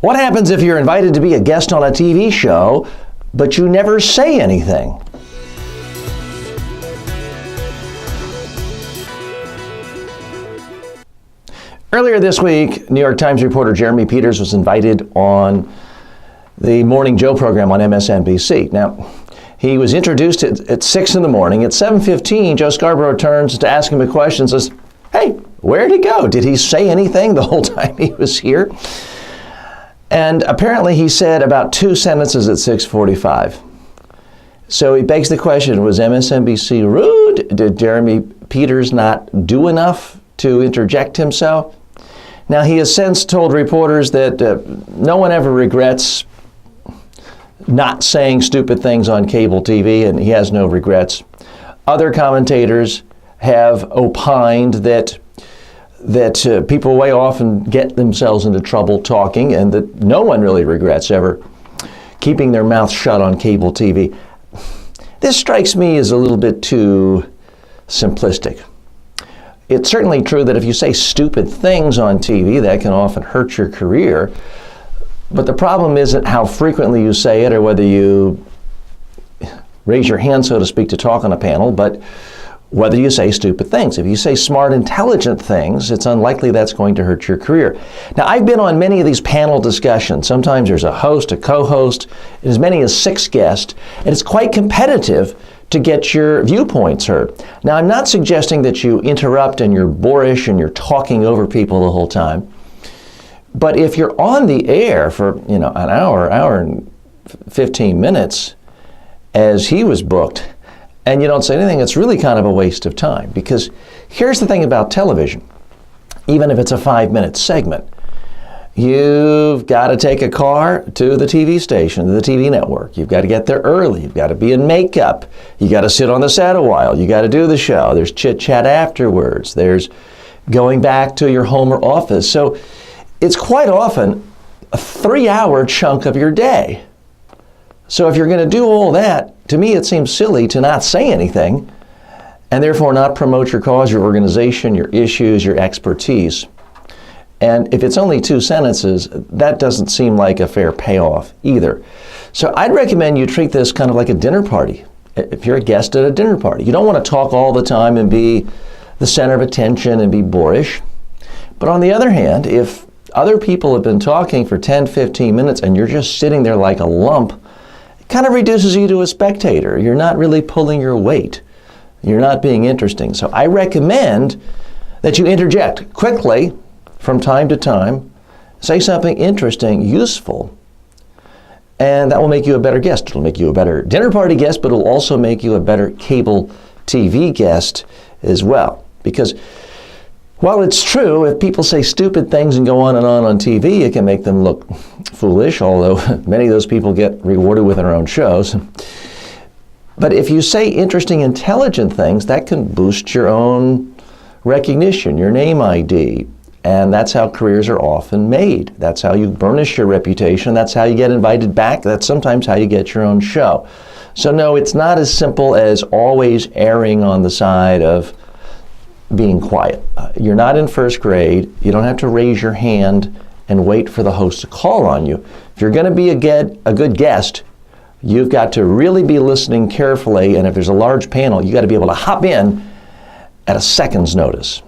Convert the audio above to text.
What happens if you're invited to be a guest on a TV show, but you never say anything? Earlier this week, New York Times reporter Jeremy Peters was invited on the Morning Joe program on MSNBC. Now, he was introduced at 6 in the morning. At 7:15, Joe Scarborough turns to ask him a question and says, "Hey, where'd he go? Did he say anything the whole time he was here?" And apparently he said about 2 sentences at 6:45. So he begs the question, was MSNBC rude? Did Jeremy Peters not do enough to interject himself? Now, he has since told reporters that no one ever regrets not saying stupid things on cable TV, and he has no regrets. Other commentators have opined that people way often get themselves into trouble talking, and that no one really regrets ever keeping their mouth shut on cable TV. This strikes me as a little bit too simplistic. It's certainly true that if you say stupid things on TV, that can often hurt your career. But the problem isn't how frequently you say it or whether you raise your hand, so to speak, to talk on a panel, but whether you say stupid things. If you say smart, intelligent things, it's unlikely that's going to hurt your career. Now, I've been on many of these panel discussions. Sometimes there's a host, a co-host, and as many as 6 guests, and it's quite competitive to get your viewpoints heard. Now, I'm not suggesting that you interrupt and you're boorish and you're talking over people the whole time. But if you're on the air for, an hour and 15 minutes, as he was booked, and you don't say anything, it's really kind of a waste of time. Because here's the thing about television. Even if it's a 5-minute segment, you've got to take a car to the TV station, to the TV network. You've got to get there early. You've got to be in makeup. You got to sit on the set a while. You got to do the show. There's chit-chat afterwards. There's going back to your home or office. So it's quite often a 3-hour chunk of your day. So if you're going to do all that, to me it seems silly to not say anything and therefore not promote your cause, your organization, your issues, your expertise. And if it's only 2 sentences, that doesn't seem like a fair payoff either. So I'd recommend you treat this kind of like a dinner party. If you're a guest at a dinner party, you don't want to talk all the time and be the center of attention and be boorish. But on the other hand, if other people have been talking for 10, 15 minutes and you're just sitting there like a lump, it kind of reduces you to a spectator. You're not really pulling your weight. You're not being interesting. So I recommend that you interject quickly from time to time, say something interesting, useful, and that will make you a better guest. It'll make you a better dinner party guest, but it'll also make you a better cable TV guest as well. Because while it's true, if people say stupid things and go on TV, it can make them look foolish, although many of those people get rewarded with their own shows. But if you say interesting, intelligent things, that can boost your own recognition, your name ID. And that's how careers are often made. That's how you burnish your reputation. That's how you get invited back. That's sometimes how you get your own show. So no, it's not as simple as always erring on the side of being quiet. You're not in first grade. You don't have to raise your hand and wait for the host to call on you. If you're going to be a good guest, you've got to really be listening carefully. And if there's a large panel, you got to be able to hop in at a second's notice.